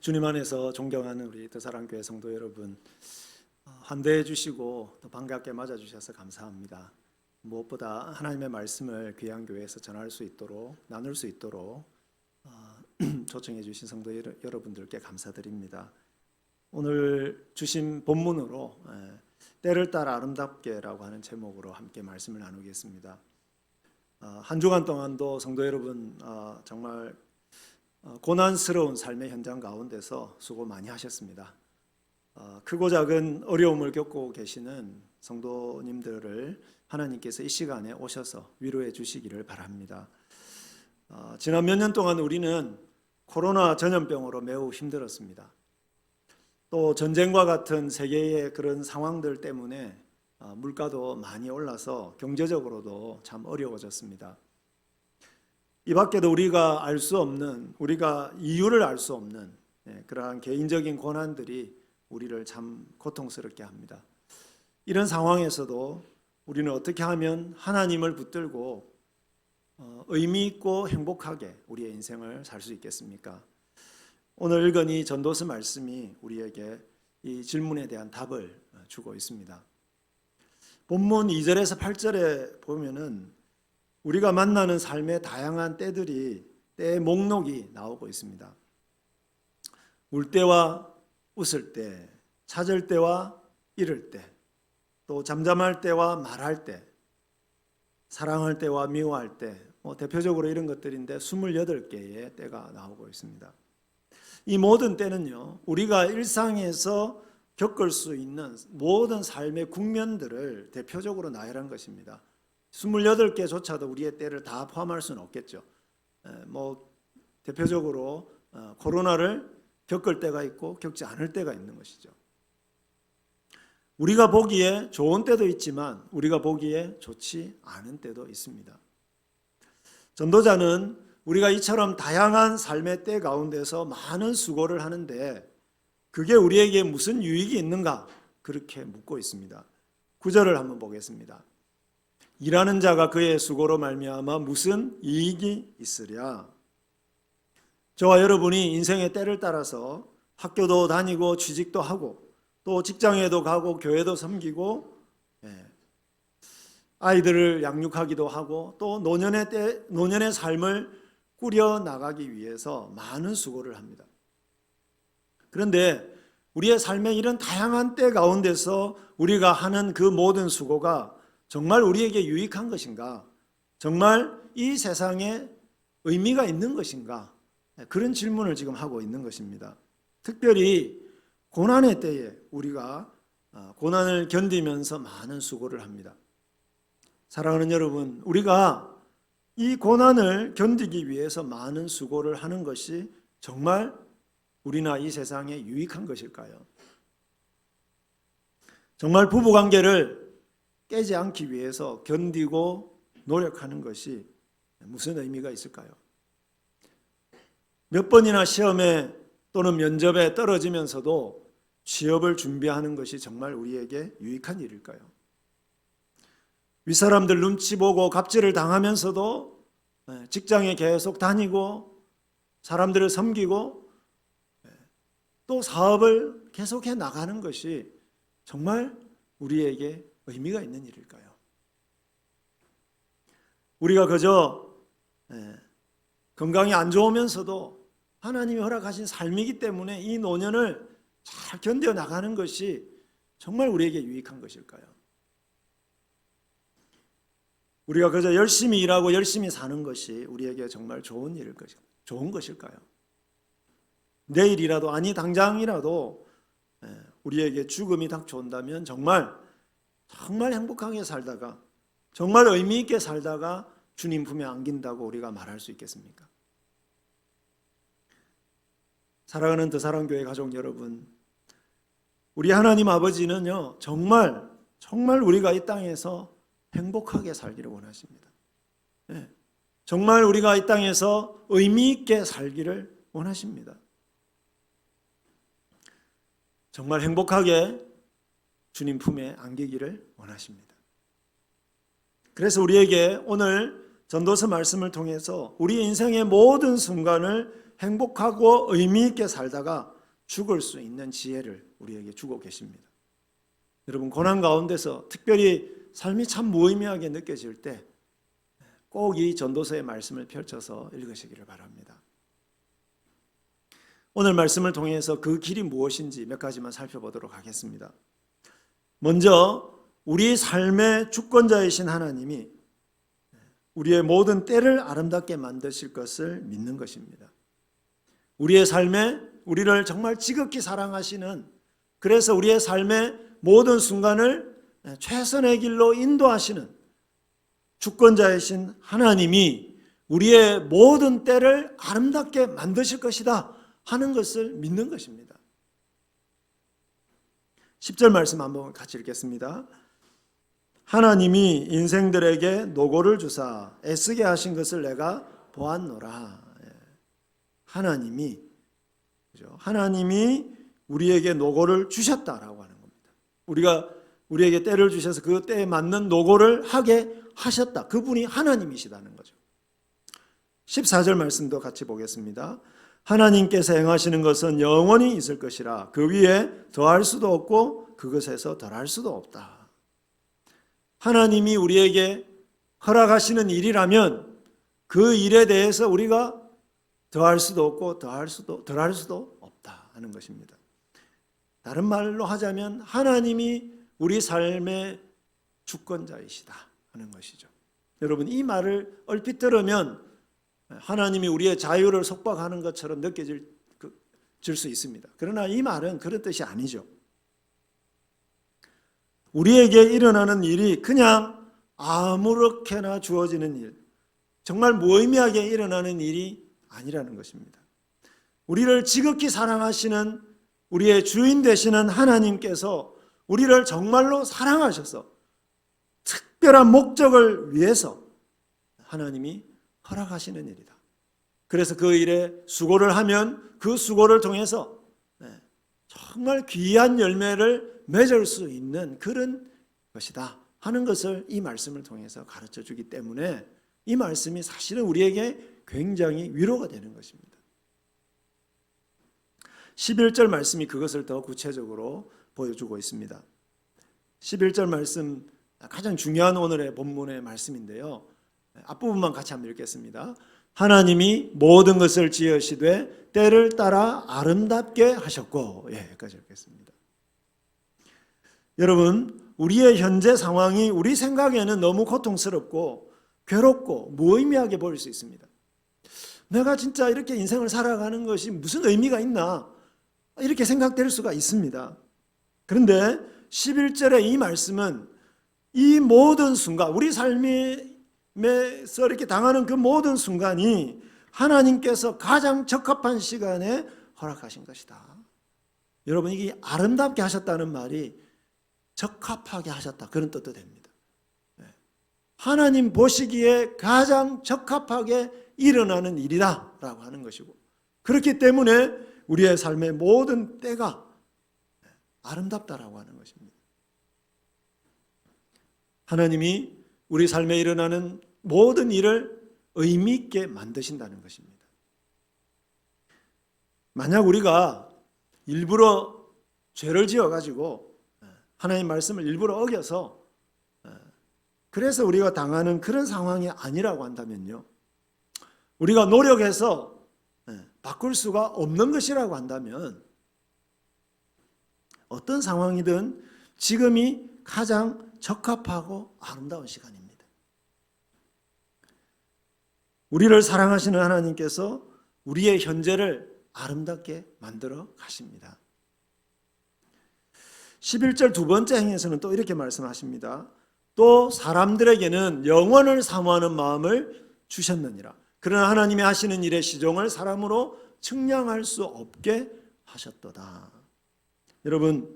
주님 안에서 존경하는 우리 더사랑교회 성도 여러분, 환대해 주시고 또 반갑게 맞아 주셔서 감사합니다. 무엇보다 하나님의 말씀을 귀한 교회에서 전할 수 있도록, 나눌 수 있도록 초청해 주신 성도 여러분들께 감사드립니다. 오늘 주신 본문으로 때를 따라 아름답게라고 하는 제목으로 함께 말씀을 나누겠습니다. 한 주간 동안도 성도 여러분 정말 고난스러운 삶의 현장 가운데서 수고 많이 하셨습니다. 크고 작은 어려움을 겪고 계시는 성도님들을 하나님께서 이 시간에 오셔서 위로해 주시기를 바랍니다. 지난 몇 년 동안 우리는 코로나 전염병으로 매우 힘들었습니다. 또 전쟁과 같은 세계의 그런 상황들 때문에 물가도 많이 올라서 경제적으로도 참 어려워졌습니다. 이 밖에도 우리가 알 수 없는, 우리가 이유를 알 수 없는 그러한 개인적인 고난들이 우리를 참 고통스럽게 합니다. 이런 상황에서도 우리는 어떻게 하면 하나님을 붙들고 의미 있고 행복하게 우리의 인생을 살 수 있겠습니까? 오늘 읽은 이 전도서 말씀이 우리에게 이 질문에 대한 답을 주고 있습니다. 본문 2절에서 8절에 보면은 우리가 만나는 삶의 다양한 때들이, 때의 목록이 나오고 있습니다. 울 때와 웃을 때, 찾을 때와 잃을 때, 또 잠잠할 때와 말할 때, 사랑할 때와 미워할 때, 대표적으로 이런 것들인데 28개의 때가 나오고 있습니다. 이 모든 때는요, 우리가 일상에서 겪을 수 있는 모든 삶의 국면들을 대표적으로 나열한 것입니다. 28개조차도 우리의 때를 다 포함할 수는 없겠죠. 대표적으로 코로나를 겪을 때가 있고 겪지 않을 때가 있는 것이죠. 우리가 보기에 좋은 때도 있지만 우리가 보기에 좋지 않은 때도 있습니다. 전도자는 우리가 이처럼 다양한 삶의 때 가운데서 많은 수고를 하는데 그게 우리에게 무슨 유익이 있는가? 그렇게 묻고 있습니다. 9절을 한번 보겠습니다. 일하는 자가 그의 수고로 말미암아 무슨 이익이 있으랴. 저와 여러분이 인생의 때를 따라서 학교도 다니고 취직도 하고 또 직장에도 가고 교회도 섬기고 아이들을 양육하기도 하고 또 노년의 삶을 꾸려 나가기 위해서 많은 수고를 합니다. 그런데 우리의 삶의 이런 다양한 때 가운데서 우리가 하는 그 모든 수고가 정말 우리에게 유익한 것인가? 정말 이 세상에 의미가 있는 것인가? 그런 질문을 지금 하고 있는 것입니다. 특별히 고난의 때에 우리가 고난을 견디면서 많은 수고를 합니다. 사랑하는 여러분, 우리가 이 고난을 견디기 위해서 많은 수고를 하는 것이 정말 우리나 이 세상에 유익한 것일까요? 정말 부부관계를 깨지 않기 위해서 견디고 노력하는 것이 무슨 의미가 있을까요? 몇 번이나 시험에 또는 면접에 떨어지면서도 취업을 준비하는 것이 정말 우리에게 유익한 일일까요? 윗사람들 눈치 보고 갑질을 당하면서도 직장에 계속 다니고 사람들을 섬기고 또 사업을 계속해 나가는 것이 정말 우리에게 의미가 있는 일일까요? 우리가 그저 건강이 안 좋으면서도 하나님이 허락하신 삶이기 때문에 이 노년을 잘 견뎌 나가는 것이 정말 우리에게 유익한 것일까요? 우리가 그저 열심히 일하고 열심히 사는 것이 우리에게 정말 좋은 일일 것일까요? 좋은 것일까요? 내일이라도 아니 당장이라도 우리에게 죽음이 닥쳐온다면 정말 행복하게 살다가 정말 의미 있게 살다가 주님 품에 안긴다고 우리가 말할 수 있겠습니까? 사랑하는 더사랑교회 가족 여러분, 우리 하나님 아버지는요 정말 우리가 이 땅에서 행복하게 살기를 원하십니다. 정말 우리가 이 땅에서 의미 있게 살기를 원하십니다. 정말 행복하게 주님 품에 안기기를 원하십니다. 그래서 우리에게 오늘 전도서 말씀을 통해서 우리 인생의 모든 순간을 행복하고 의미 있게 살다가 죽을 수 있는 지혜를 우리에게 주고 계십니다. 여러분, 고난 가운데서 특별히 삶이 참 무의미하게 느껴질 때 꼭 이 전도서의 말씀을 펼쳐서 읽으시기를 바랍니다. 오늘 말씀을 통해서 그 길이 무엇인지 몇 가지만 살펴보도록 하겠습니다. 먼저 우리 삶의 주권자이신 하나님이 우리의 모든 때를 아름답게 만드실 것을 믿는 것입니다. 우리의 삶에 우리를 정말 지극히 사랑하시는, 그래서 우리의 삶의 모든 순간을 최선의 길로 인도하시는 주권자이신 하나님이 우리의 모든 때를 아름답게 만드실 것이다 하는 것을 믿는 것입니다. 10절 말씀 한번 같이 읽겠습니다. 하나님이 인생들에게 노고를 주사 애쓰게 하신 것을 내가 보았노라. 하나님이 우리에게 노고를 주셨다라고 하는 겁니다. 우리에게 때를 주셔서 그 때에 맞는 노고를 하게 하셨다. 그분이 하나님이시다는 거죠. 14절 말씀도 같이 보겠습니다. 하나님께서 행하시는 것은 영원히 있을 것이라 그 위에 더할 수도 없고 그것에서 덜할 수도 없다. 하나님이 우리에게 허락하시는 일이라면 그 일에 대해서 우리가 더할 수도 없고 덜할 수도 없다 하는 것입니다. 다른 말로 하자면 하나님이 우리 삶의 주권자이시다 하는 것이죠. 여러분, 이 말을 얼핏 들으면 하나님이 우리의 자유를 속박하는 것처럼 느껴질 수 있습니다. 그러나 이 말은 그런 뜻이 아니죠. 우리에게 일어나는 일이 그냥 아무렇게나 주어지는 일, 정말 무의미하게 일어나는 일이 아니라는 것입니다. 우리를 지극히 사랑하시는 우리의 주인 되시는 하나님께서 우리를 정말로 사랑하셔서 특별한 목적을 위해서 하나님이 허락하시는 일이다. 그래서 그 일에 수고를 하면 그 수고를 통해서 정말 귀한 열매를 맺을 수 있는 그런 것이다 하는 것을 이 말씀을 통해서 가르쳐 주기 때문에 이 말씀이 사실은 우리에게 굉장히 위로가 되는 것입니다. 11절 말씀이 그것을 더 구체적으로 보여주고 있습니다. 11절 말씀 가장 중요한 오늘의 본문의 말씀인데요. 앞부분만 같이 한번 읽겠습니다. 하나님이 모든 것을 지으시되 때를 따라 아름답게 하셨고, 여기까지 읽겠습니다. 여러분, 우리의 현재 상황이 우리 생각에는 너무 고통스럽고 괴롭고 무의미하게 보일 수 있습니다. 내가 진짜 이렇게 인생을 살아가는 것이 무슨 의미가 있나 이렇게 생각될 수가 있습니다. 그런데 11절의 이 말씀은 이 모든 순간, 우리 삶에서 이렇게 당하는 그 모든 순간이 하나님께서 가장 적합한 시간에 허락하신 것이다. 여러분, 이게 아름답게 하셨다는 말이 적합하게 하셨다, 그런 뜻도 됩니다. 하나님 보시기에 가장 적합하게 일어나는 일이다 라고 하는 것이고, 그렇기 때문에 우리의 삶의 모든 때가 아름답다라고 하는 것입니다. 하나님이 우리 삶에 일어나는 모든 일을 의미 있게 만드신다는 것입니다. 만약 우리가 일부러 죄를 지어가지고 하나님 말씀을 일부러 어겨서 그래서 우리가 당하는 그런 상황이 아니라고 한다면요, 우리가 노력해서 바꿀 수가 없는 것이라고 한다면 어떤 상황이든 지금이 가장 적합하고 아름다운 시간입니다. 우리를 사랑하시는 하나님께서 우리의 현재를 아름답게 만들어 가십니다. 11절 두 번째 행에서는 또 이렇게 말씀하십니다. 또 사람들에게는 영원을 사모하는 마음을 주셨느니라. 그러나 하나님이 하시는 일의 시종을 사람으로 측량할 수 없게 하셨도다. 여러분,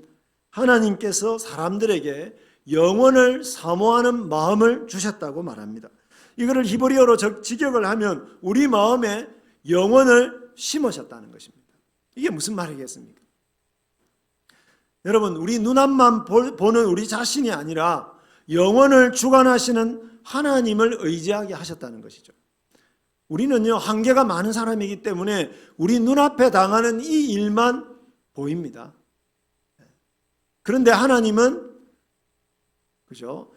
하나님께서 사람들에게 영원을 사모하는 마음을 주셨다고 말합니다. 이거를 히브리어로 직역을 하면 우리 마음에 영원을 심으셨다는 것입니다. 이게 무슨 말이겠습니까? 여러분, 우리 눈앞만 보는 우리 자신이 아니라 영원을 주관하시는 하나님을 의지하게 하셨다는 것이죠. 우리는요, 한계가 많은 사람이기 때문에 우리 눈앞에 당하는 이 일만 보입니다. 그런데 하나님은 그죠?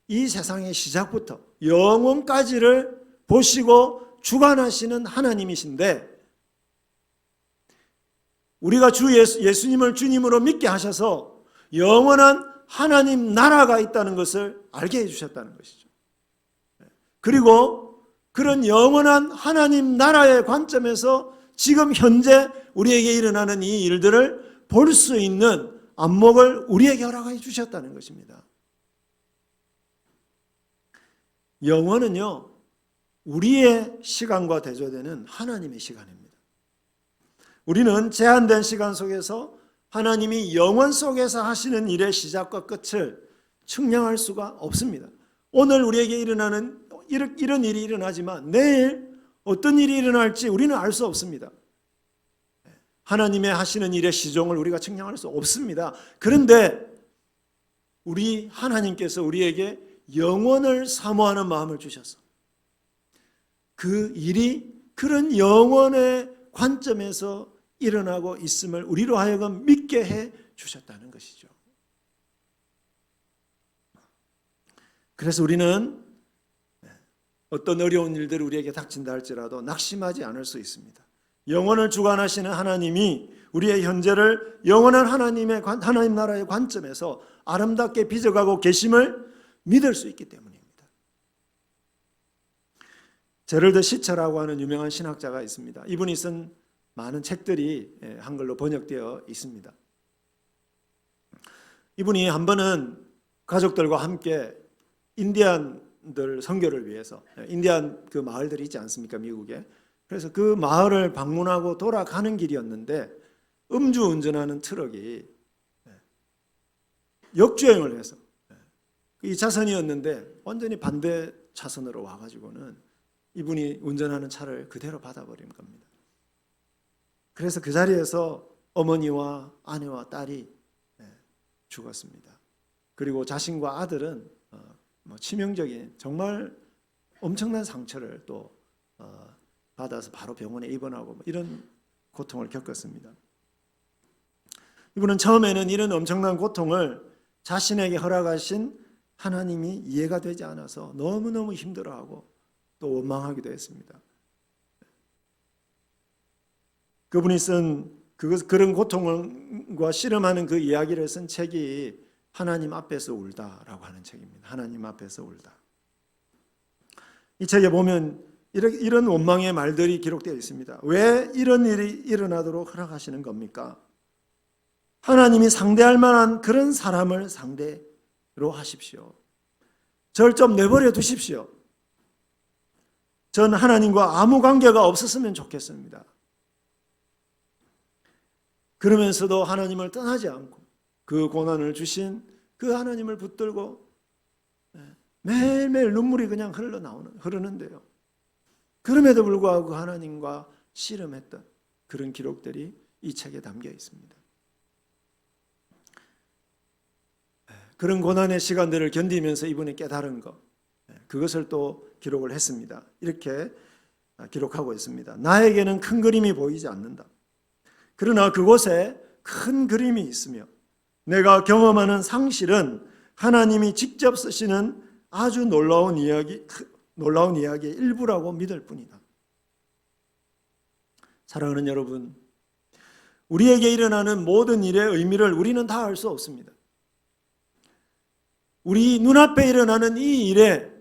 이 세상의 시작부터 영원까지를 보시고 주관하시는 하나님이신데, 우리가 주 예수님을 주님으로 믿게 하셔서 영원한 하나님 나라가 있다는 것을 알게 해주셨다는 것이죠. 그리고 그런 영원한 하나님 나라의 관점에서 지금 현재 우리에게 일어나는 이 일들을 볼 수 있는 안목을 우리에게 허락해 주셨다는 것입니다. 영원은요, 우리의 시간과 대조되는 하나님의 시간입니다. 우리는 제한된 시간 속에서 하나님이 영원 속에서 하시는 일의 시작과 끝을 측량할 수가 없습니다. 오늘 우리에게 일어나는 이런 일이 일어나지만 내일 어떤 일이 일어날지 우리는 알 수 없습니다. 하나님의 하시는 일의 시종을 우리가 측량할 수 없습니다. 그런데 우리 하나님께서 우리에게 영원을 사모하는 마음을 주셔서 그 일이 그런 영원의 관점에서 일어나고 있음을 우리로 하여금 믿게 해 주셨다는 것이죠. 그래서 우리는 어떤 어려운 일들이 우리에게 닥친다 할지라도 낙심하지 않을 수 있습니다. 영원을 주관하시는 하나님이 우리의 현재를 영원한 하나님 나라의 관점에서 아름답게 빚어가고 계심을 믿을 수 있기 때문입니다. 제럴드 시처라고 하는 유명한 신학자가 있습니다. 이분이 쓴 많은 책들이 한글로 번역되어 있습니다. 이분이 한 번은 가족들과 함께 인디안들 선교를 위해서, 인디안 그 마을들이 있지 않습니까, 미국에. 그래서 그 마을을 방문하고 돌아가는 길이었는데 음주운전하는 트럭이 역주행을 해서 2차선이었는데 완전히 반대 차선으로 와가지고는 이분이 운전하는 차를 그대로 받아버린 겁니다. 그래서 그 자리에서 어머니와 아내와 딸이 죽었습니다. 그리고 자신과 아들은 치명적인 정말 엄청난 상처를 또 받아서 바로 병원에 입원하고 이런 고통을 겪었습니다. 이분은 처음에는 이런 엄청난 고통을 자신에게 허락하신 하나님이 이해가 되지 않아서 너무너무 힘들어하고 또 원망하기도 했습니다. 그분이 쓴 그런 고통과 씨름하는 그 이야기를 쓴 책이 하나님 앞에서 울다라고 하는 책입니다. 하나님 앞에서 울다. 이 책에 보면 이런 원망의 말들이 기록되어 있습니다. 왜 이런 일이 일어나도록 허락하시는 겁니까? 하나님이 상대할 만한 그런 사람을 상대로 하십시오. 저를 좀 내버려 두십시오. 전 하나님과 아무 관계가 없었으면 좋겠습니다. 그러면서도 하나님을 떠나지 않고 그 고난을 주신 그 하나님을 붙들고 매일매일 눈물이 그냥 흐르는데요. 그럼에도 불구하고 그 하나님과 씨름했던 그런 기록들이 이 책에 담겨 있습니다. 그런 고난의 시간들을 견디면서 이분이 깨달은 것, 그것을 또 기록을 했습니다. 이렇게 기록하고 있습니다. 나에게는 큰 그림이 보이지 않는다. 그러나 그곳에 큰 그림이 있으며 내가 경험하는 상실은 하나님이 직접 쓰시는 아주 놀라운 이야기의 일부라고 믿을 뿐이다. 사랑하는 여러분, 우리에게 일어나는 모든 일의 의미를 우리는 다 알 수 없습니다. 우리 눈앞에 일어나는 이 일의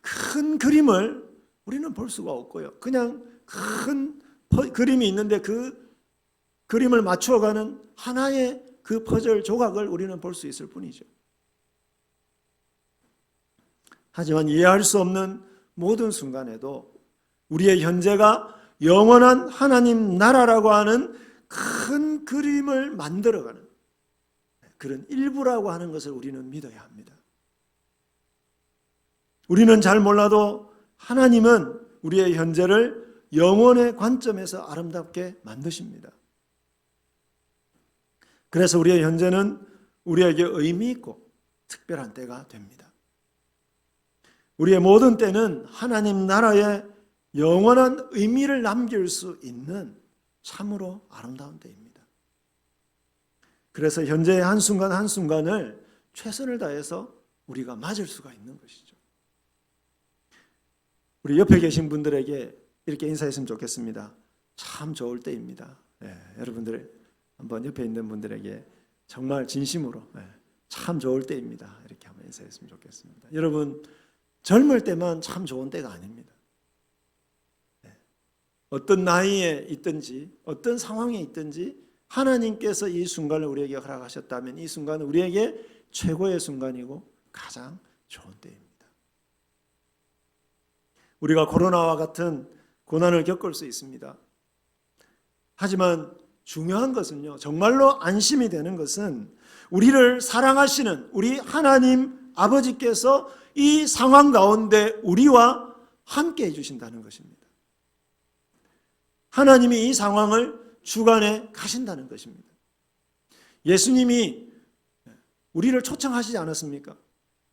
큰 그림을 우리는 볼 수가 없고요. 그냥 큰 그림이 있는데 그 그림을 맞추어가는 하나의 그 퍼즐 조각을 우리는 볼 수 있을 뿐이죠. 하지만 이해할 수 없는 모든 순간에도 우리의 현재가 영원한 하나님 나라라고 하는 큰 그림을 만들어가는 그런 일부라고 하는 것을 우리는 믿어야 합니다. 우리는 잘 몰라도 하나님은 우리의 현재를 영원의 관점에서 아름답게 만드십니다. 그래서 우리의 현재는 우리에게 의미 있고 특별한 때가 됩니다. 우리의 모든 때는 하나님 나라의 영원한 의미를 남길 수 있는 참으로 아름다운 때입니다. 그래서 현재의 한순간 한순간을 최선을 다해서 우리가 맞을 수가 있는 것이죠. 우리 옆에 계신 분들에게 이렇게 인사했으면 좋겠습니다. 참 좋을 때입니다. 여러분들 한번 옆에 있는 분들에게 정말 진심으로 참 좋을 때입니다. 이렇게 한번 인사했으면 좋겠습니다. 여러분, 젊을 때만 참 좋은 때가 아닙니다. 어떤 나이에 있든지 어떤 상황에 있든지 하나님께서 이 순간을 우리에게 허락하셨다면 이 순간은 우리에게 최고의 순간이고 가장 좋은 때입니다. 우리가 코로나와 같은 고난을 겪을 수 있습니다. 하지만 중요한 것은요, 정말로 안심이 되는 것은 우리를 사랑하시는 우리 하나님 아버지께서 이 상황 가운데 우리와 함께 해주신다는 것입니다. 하나님이 이 상황을 주관해 가신다는 것입니다. 예수님이 우리를 초청하시지 않았습니까?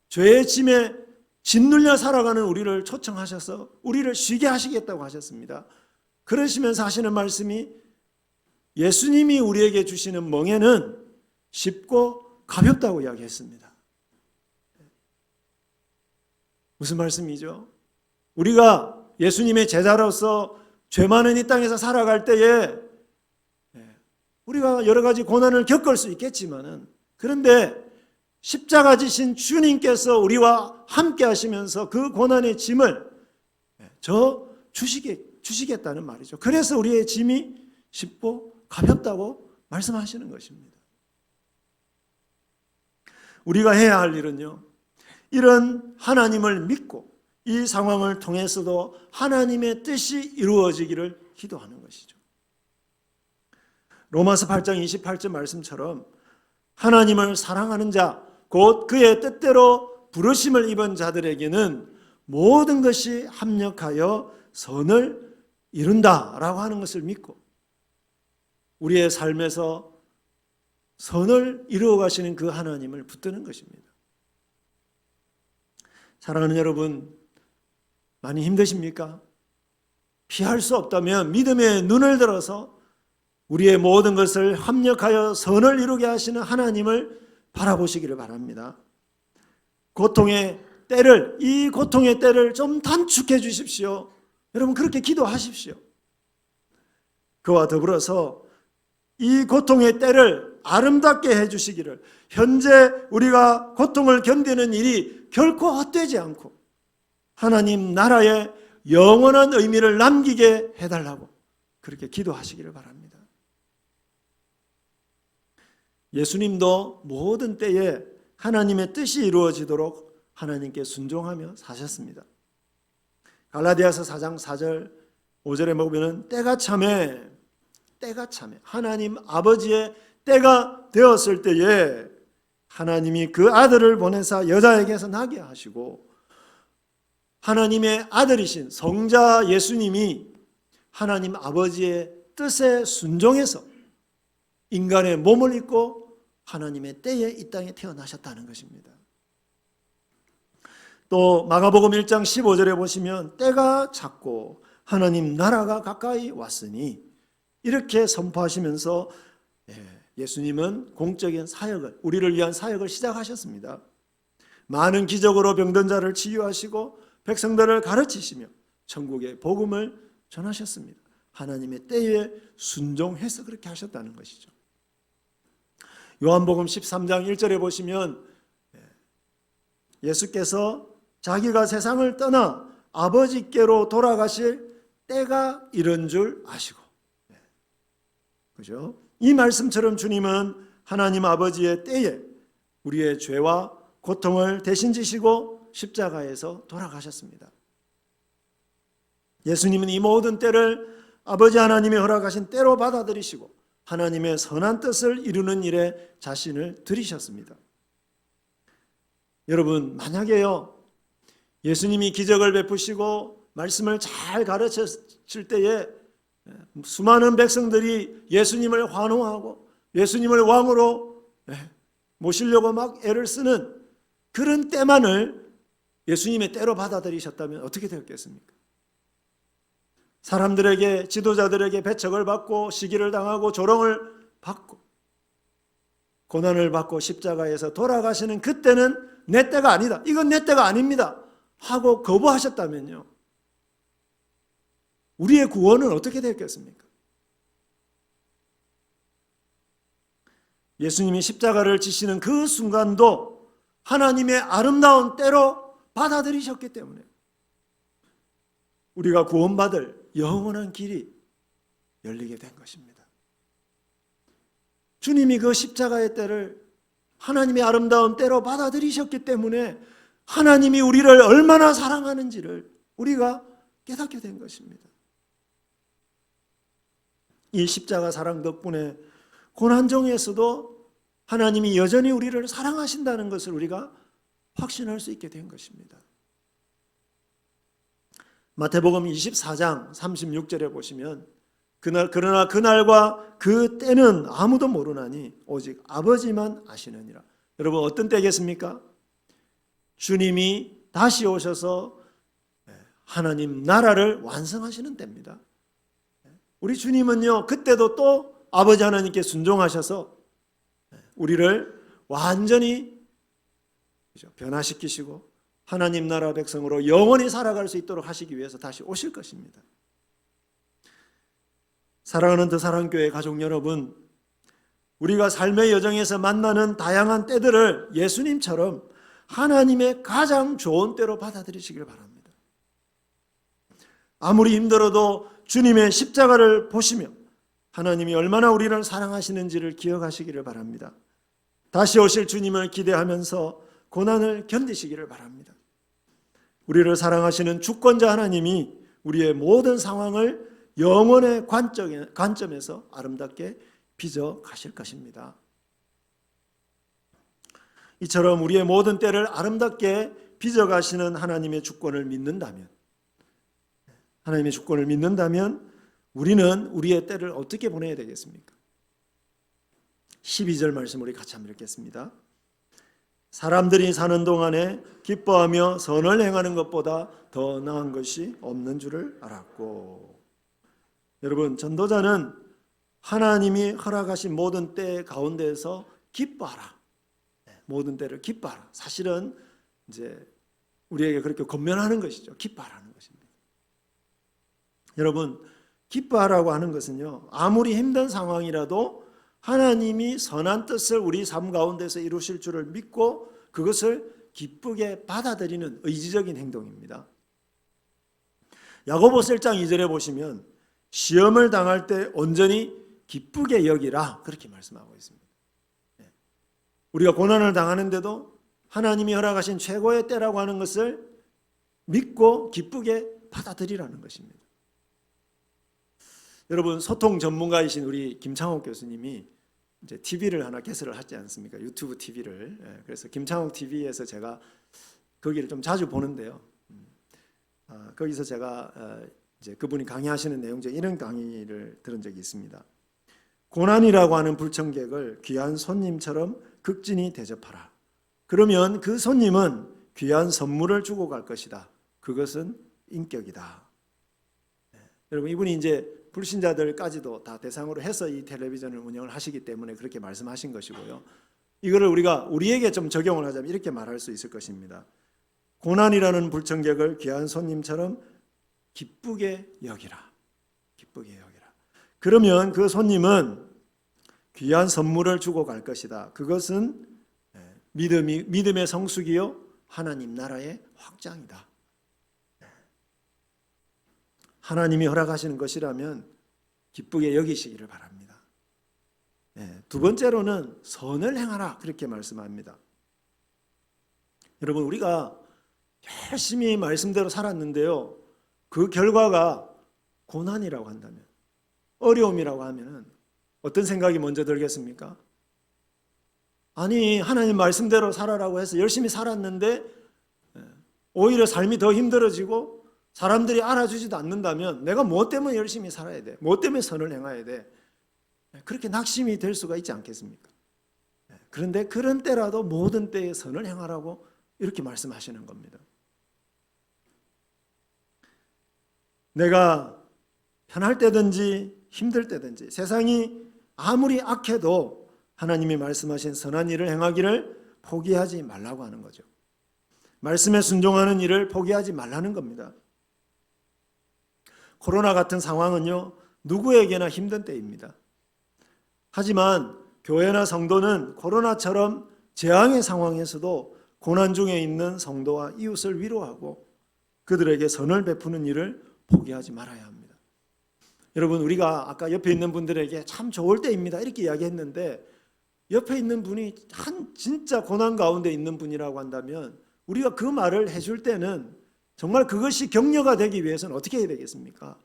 죄의 짐에 짓눌려 살아가는 우리를 초청하셔서 우리를 쉬게 하시겠다고 하셨습니다. 그러시면서 하시는 말씀이 예수님이 우리에게 주시는 멍에는 쉽고 가볍다고 이야기했습니다. 무슨 말씀이죠? 우리가 예수님의 제자로서 죄 많은 이 땅에서 살아갈 때에 우리가 여러 가지 고난을 겪을 수 있겠지만은, 그런데 십자가 지신 주님께서 우리와 함께 하시면서 그 고난의 짐을 주시겠다는 말이죠. 그래서 우리의 짐이 쉽고 가볍다고 말씀하시는 것입니다. 우리가 해야 할 일은요, 이런 하나님을 믿고 이 상황을 통해서도 하나님의 뜻이 이루어지기를 기도하는 것이죠. 로마서 8장 28절 말씀처럼 하나님을 사랑하는 자, 곧 그의 뜻대로 부르심을 입은 자들에게는 모든 것이 합력하여 선을 이룬다라고 하는 것을 믿고 우리의 삶에서 선을 이루어 가시는 그 하나님을 붙드는 것입니다. 사랑하는 여러분, 많이 힘드십니까? 피할 수 없다면 믿음의 눈을 들어서 우리의 모든 것을 합력하여 선을 이루게 하시는 하나님을 바라보시기를 바랍니다. 이 고통의 때를 좀 단축해 주십시오. 여러분, 그렇게 기도하십시오. 그와 더불어서 이 고통의 때를 아름답게 해주시기를, 현재 우리가 고통을 견디는 일이 결코 헛되지 않고 하나님 나라에 영원한 의미를 남기게 해달라고 그렇게 기도하시기를 바랍니다. 예수님도 모든 때에 하나님의 뜻이 이루어지도록 하나님께 순종하며 사셨습니다. 갈라디아서 4장 4절 5절에 보면 때가 참에 하나님 아버지의 때가 되었을 때에 하나님이 그 아들을 보내사 여자에게서 나게 하시고, 하나님의 아들이신 성자 예수님이 하나님 아버지의 뜻에 순종해서 인간의 몸을 입고 하나님의 때에 이 땅에 태어나셨다는 것입니다. 또 마가복음 1장 15절에 보시면 때가 찼고 하나님 나라가 가까이 왔으니 이렇게 선포하시면서 예수님은 공적인 사역을, 우리를 위한 사역을 시작하셨습니다. 많은 기적으로 병든 자를 치유하시고 백성들을 가르치시며 천국의 복음을 전하셨습니다. 하나님의 때에 순종해서 그렇게 하셨다는 것이죠. 요한복음 13장 1절에 보시면 예수께서 자기가 세상을 떠나 아버지께로 돌아가실 때가 이른 줄 아시고, 그죠? 이 말씀처럼 주님은 하나님 아버지의 때에 우리의 죄와 고통을 대신 지시고 십자가에서 돌아가셨습니다. 예수님은 이 모든 때를 아버지 하나님이 허락하신 때로 받아들이시고 하나님의 선한 뜻을 이루는 일에 자신을 들이셨습니다. 여러분, 만약에요, 예수님이 기적을 베푸시고 말씀을 잘 가르쳤을 때에 수많은 백성들이 예수님을 환호하고 예수님을 왕으로 모시려고 막 애를 쓰는 그런 때만을 예수님의 때로 받아들이셨다면 어떻게 되었겠습니까? 사람들에게, 지도자들에게 배척을 받고 시기를 당하고 조롱을 받고 고난을 받고 십자가에서 돌아가시는 그때는 내 때가 아니다, 이건 내 때가 아닙니다 하고 거부하셨다면요, 우리의 구원은 어떻게 됐겠습니까? 예수님이 십자가를 지시는 그 순간도 하나님의 아름다운 때로 받아들이셨기 때문에 우리가 구원받을 영원한 길이 열리게 된 것입니다. 주님이 그 십자가의 때를 하나님의 아름다운 때로 받아들이셨기 때문에 하나님이 우리를 얼마나 사랑하는지를 우리가 깨닫게 된 것입니다. 이 십자가 사랑 덕분에 고난 중에서도 하나님이 여전히 우리를 사랑하신다는 것을 우리가 확신할 수 있게 된 것입니다. 마태복음 24장 36절에 보시면 그러나 그날과 그 때는 아무도 모르나니 오직 아버지만 아시느니라. 여러분, 어떤 때겠습니까? 주님이 다시 오셔서 하나님 나라를 완성하시는 때입니다. 우리 주님은요, 그때도 또 아버지 하나님께 순종하셔서 우리를 완전히 변화시키시고 하나님 나라 백성으로 영원히 살아갈 수 있도록 하시기 위해서 다시 오실 것입니다. 사랑하는 더사랑교회 가족 여러분, 우리가 삶의 여정에서 만나는 다양한 때들을 예수님처럼 하나님의 가장 좋은 때로 받아들이시길 바랍니다. 아무리 힘들어도 주님의 십자가를 보시며 하나님이 얼마나 우리를 사랑하시는지를 기억하시기를 바랍니다. 다시 오실 주님을 기대하면서 고난을 견디시기를 바랍니다. 우리를 사랑하시는 주권자 하나님이 우리의 모든 상황을 영혼의 관점에서 아름답게 빚어 가실 것입니다. 이처럼 우리의 모든 때를 아름답게 빚어 가시는 하나님의 주권을 믿는다면, 하나님의 주권을 믿는다면 우리는 우리의 때를 어떻게 보내야 되겠습니까? 12절 말씀 우리 같이 한번 읽겠습니다. 사람들이 사는 동안에 기뻐하며 선을 행하는 것보다 더 나은 것이 없는 줄을 알았고. 여러분, 전도자는 하나님이 허락하신 모든 때 가운데에서 기뻐하라, 모든 때를 기뻐하라. 사실은 이제 우리에게 그렇게 권면하는 것이죠. 기뻐하라는 것입니다. 여러분, 기뻐하라고 하는 것은요, 아무리 힘든 상황이라도 하나님이 선한 뜻을 우리 삶 가운데서 이루실 줄을 믿고 그것을 기쁘게 받아들이는 의지적인 행동입니다. 야고보서 1장 2절에 보시면 시험을 당할 때 온전히 기쁘게 여기라, 그렇게 말씀하고 있습니다. 우리가 고난을 당하는데도 하나님이 허락하신 최고의 때라고 하는 것을 믿고 기쁘게 받아들이라는 것입니다. 여러분, 소통 전문가이신 우리 김창옥 교수님이 이제 TV를 하나 개설을 하지 않습니까? 유튜브 TV를. 그래서 김창옥 TV에서 제가 거기를 좀 자주 보는데요. 거기서 제가 이제 그분이 강의하시는 내용 중에 이런 강의를 들은 적이 있습니다. 고난이라고 하는 불청객을 귀한 손님처럼 극진히 대접하라. 그러면 그 손님은 귀한 선물을 주고 갈 것이다. 그것은 인격이다. 여러분, 이분이 이제 불신자들까지도 다 대상으로 해서 이 텔레비전을 운영을 하시기 때문에 그렇게 말씀하신 것이고요. 이거를 우리가 우리에게 좀 적용을 하자면 이렇게 말할 수 있을 것입니다. 고난이라는 불청객을 귀한 손님처럼 기쁘게 여기라. 기쁘게 여기라. 그러면 그 손님은 귀한 선물을 주고 갈 것이다. 그것은 믿음의 성숙이요 하나님 나라의 확장이다. 하나님이 허락하시는 것이라면 기쁘게 여기시기를 바랍니다. 두 번째로는 선을 행하라, 그렇게 말씀합니다. 여러분, 우리가 열심히 말씀대로 살았는데요, 그 결과가 고난이라고 한다면, 어려움이라고 하면 어떤 생각이 먼저 들겠습니까? 아니, 하나님 말씀대로 살아라고 해서 열심히 살았는데 오히려 삶이 더 힘들어지고 사람들이 알아주지도 않는다면 내가 무엇 때문에 열심히 살아야 돼? 무엇 때문에 선을 행해야 돼? 그렇게 낙심이 될 수가 있지 않겠습니까? 그런데 그런 때라도 모든 때에 선을 행하라고 이렇게 말씀하시는 겁니다. 내가 편할 때든지 힘들 때든지 세상이 아무리 악해도 하나님이 말씀하신 선한 일을 행하기를 포기하지 말라고 하는 거죠. 말씀에 순종하는 일을 포기하지 말라는 겁니다. 코로나 같은 상황은요, 누구에게나 힘든 때입니다. 하지만 교회나 성도는 코로나처럼 재앙의 상황에서도 고난 중에 있는 성도와 이웃을 위로하고 그들에게 선을 베푸는 일을 포기하지 말아야 합니다. 여러분, 우리가 아까 옆에 있는 분들에게 참 좋을 때입니다 이렇게 이야기했는데, 옆에 있는 분이 진짜 고난 가운데 있는 분이라고 한다면 우리가 그 말을 해줄 때는 정말 그것이 격려가 되기 위해서는 어떻게 해야 되겠습니까?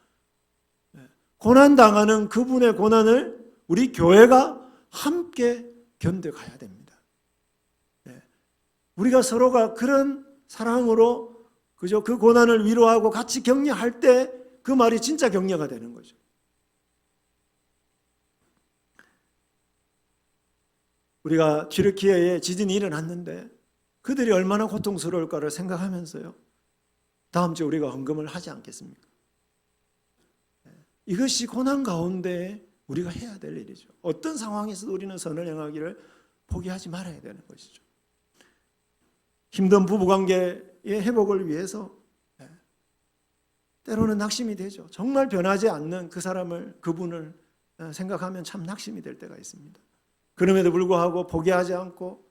고난당하는 그분의 고난을 우리 교회가 함께 견뎌가야 됩니다. 우리가 서로가 그런 사랑으로 그저 그 고난을 위로하고 같이 격려할 때 그 말이 진짜 격려가 되는 거죠. 우리가 튀르키예에 지진이 일어났는데 그들이 얼마나 고통스러울까를 생각하면서요, 다음 주에 우리가 헌금을 하지 않겠습니까? 이것이 고난 가운데 우리가 해야 될 일이죠. 어떤 상황에서도 우리는 선을 행하기를 포기하지 말아야 되는 것이죠. 힘든 부부관계의 회복을 위해서 때로는 낙심이 되죠. 정말 변하지 않는 그 사람을, 그분을 생각하면 참 낙심이 될 때가 있습니다. 그럼에도 불구하고 포기하지 않고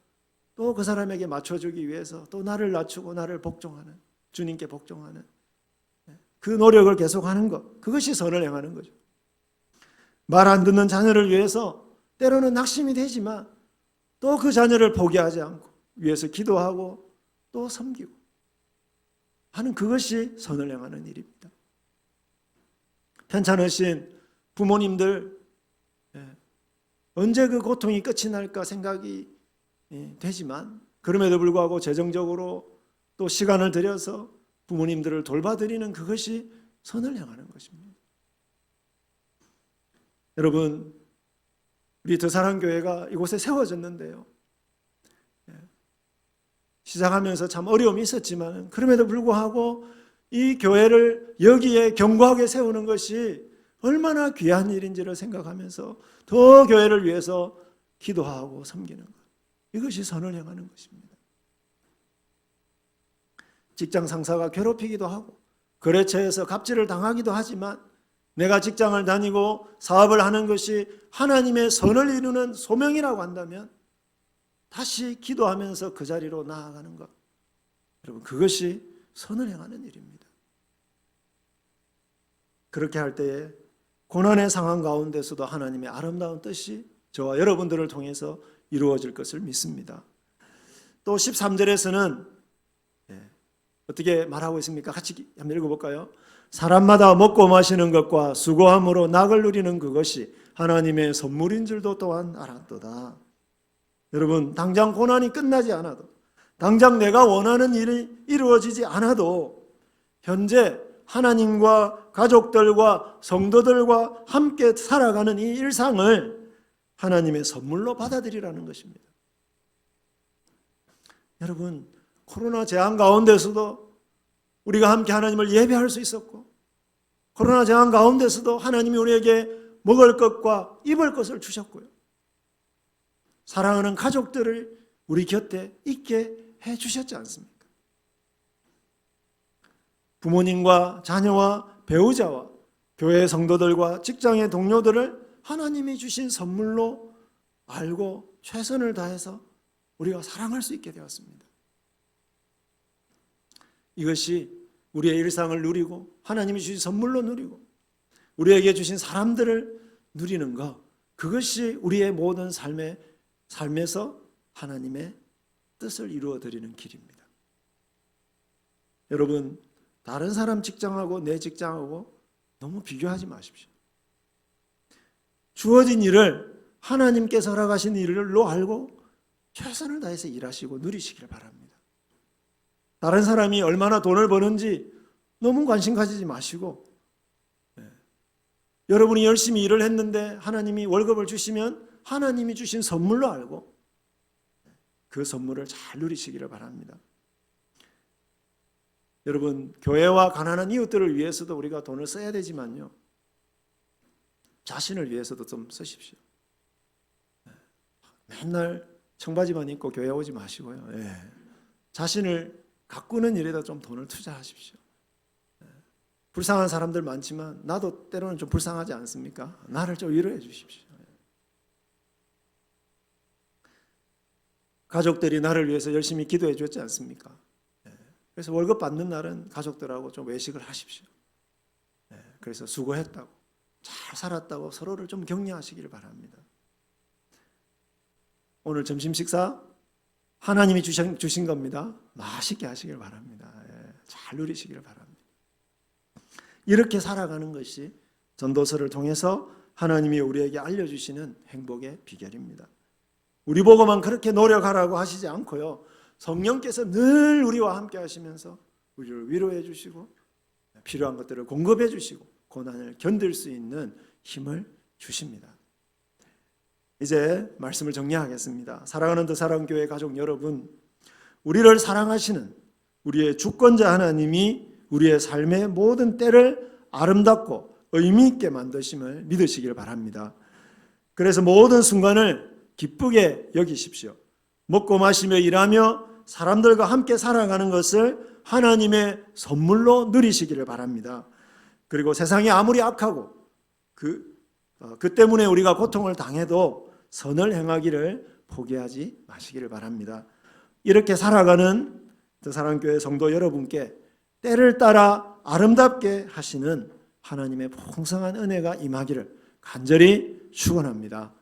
또 그 사람에게 맞춰주기 위해서 또 나를 낮추고 나를 복종하는, 주님께 복종하는 그 노력을 계속하는 것, 그것이 선을 행하는 거죠. 말 안 듣는 자녀를 위해서 때로는 낙심이 되지만 또 그 자녀를 포기하지 않고 위해서 기도하고 또 섬기고 하는, 그것이 선을 행하는 일입니다. 편찮으신 부모님들, 언제 그 고통이 끝이 날까 생각이 되지만 그럼에도 불구하고 재정적으로 또 시간을 들여서 부모님들을 돌봐드리는, 그것이 선을 행하는 것입니다. 여러분, 우리 더사랑교회가 이곳에 세워졌는데요, 시작하면서 참 어려움이 있었지만 그럼에도 불구하고 이 교회를 여기에 견고하게 세우는 것이 얼마나 귀한 일인지를 생각하면서 더 교회를 위해서 기도하고 섬기는 것, 이것이 선을 행하는 것입니다. 직장 상사가 괴롭히기도 하고 거래처에서 갑질을 당하기도 하지만 내가 직장을 다니고 사업을 하는 것이 하나님의 선을 이루는 소명이라고 한다면 다시 기도하면서 그 자리로 나아가는 것, 여러분, 그것이 선을 행하는 일입니다. 그렇게 할 때에 고난의 상황 가운데서도 하나님의 아름다운 뜻이 저와 여러분들을 통해서 이루어질 것을 믿습니다. 또 13절에서는 어떻게 말하고 있습니까? 같이 한번 읽어볼까요? 사람마다 먹고 마시는 것과 수고함으로 낙을 누리는 그것이 하나님의 선물인 줄도 또한 알았도다. 여러분, 당장 고난이 끝나지 않아도, 당장 내가 원하는 일이 이루어지지 않아도 현재 하나님과 가족들과 성도들과 함께 살아가는 이 일상을 하나님의 선물로 받아들이라는 것입니다. 여러분, 코로나 재앙 가운데서도 우리가 함께 하나님을 예배할 수 있었고, 코로나 재앙 가운데서도 하나님이 우리에게 먹을 것과 입을 것을 주셨고요, 사랑하는 가족들을 우리 곁에 있게 해주셨지 않습니까? 부모님과 자녀와 배우자와 교회 성도들과 직장의 동료들을 하나님이 주신 선물로 알고 최선을 다해서 우리가 사랑할 수 있게 되었습니다. 이것이 우리의 일상을 누리고 하나님이 주신 선물로 누리고 우리에게 주신 사람들을 누리는 것, 그것이 우리의 모든 삶에서 하나님의 뜻을 이루어드리는 길입니다. 여러분, 다른 사람 직장하고 내 직장하고 너무 비교하지 마십시오. 주어진 일을 하나님께서 허락하신 일로 알고 최선을 다해서 일하시고 누리시길 바랍니다. 다른 사람이 얼마나 돈을 버는지 너무 관심 가지지 마시고, 여러분이 열심히 일을 했는데 하나님이 월급을 주시면 하나님이 주신 선물로 알고 그 선물을 잘 누리시기를 바랍니다. 여러분, 교회와 가난한 이웃들을 위해서도 우리가 돈을 써야 되지만요, 자신을 위해서도 좀 쓰십시오. 맨날 청바지만 입고 교회 오지 마시고요. 자신을 가꾸는 일에다 좀 돈을 투자하십시오. 불쌍한 사람들 많지만 나도 때로는 좀 불쌍하지 않습니까? 나를 좀 위로해 주십시오. 가족들이 나를 위해서 열심히 기도해 줬지 않습니까? 그래서 월급 받는 날은 가족들하고 좀 외식을 하십시오. 그래서 수고했다고, 잘 살았다고 서로를 좀 격려하시기를 바랍니다. 오늘 점심 식사 하나님이 주신 겁니다. 맛있게 하시길 바랍니다. 잘 누리시기를 바랍니다. 이렇게 살아가는 것이 전도서를 통해서 하나님이 우리에게 알려주시는 행복의 비결입니다. 우리 보고만 그렇게 노력하라고 하시지 않고요, 성령께서 늘 우리와 함께 하시면서 우리를 위로해 주시고 필요한 것들을 공급해 주시고 고난을 견딜 수 있는 힘을 주십니다. 이제 말씀을 정리하겠습니다. 사랑하는 더사랑교회 가족 여러분, 우리를 사랑하시는 우리의 주권자 하나님이 우리의 삶의 모든 때를 아름답고 의미 있게 만드심을 믿으시길 바랍니다. 그래서 모든 순간을 기쁘게 여기십시오. 먹고 마시며 일하며 사람들과 함께 살아가는 것을 하나님의 선물로 누리시기를 바랍니다. 그리고 세상이 아무리 악하고 그 때문에 우리가 고통을 당해도 선을 행하기를 포기하지 마시기를 바랍니다. 이렇게 살아가는 더사랑교회 성도 여러분께 때를 따라 아름답게 하시는 하나님의 풍성한 은혜가 임하기를 간절히 축원합니다.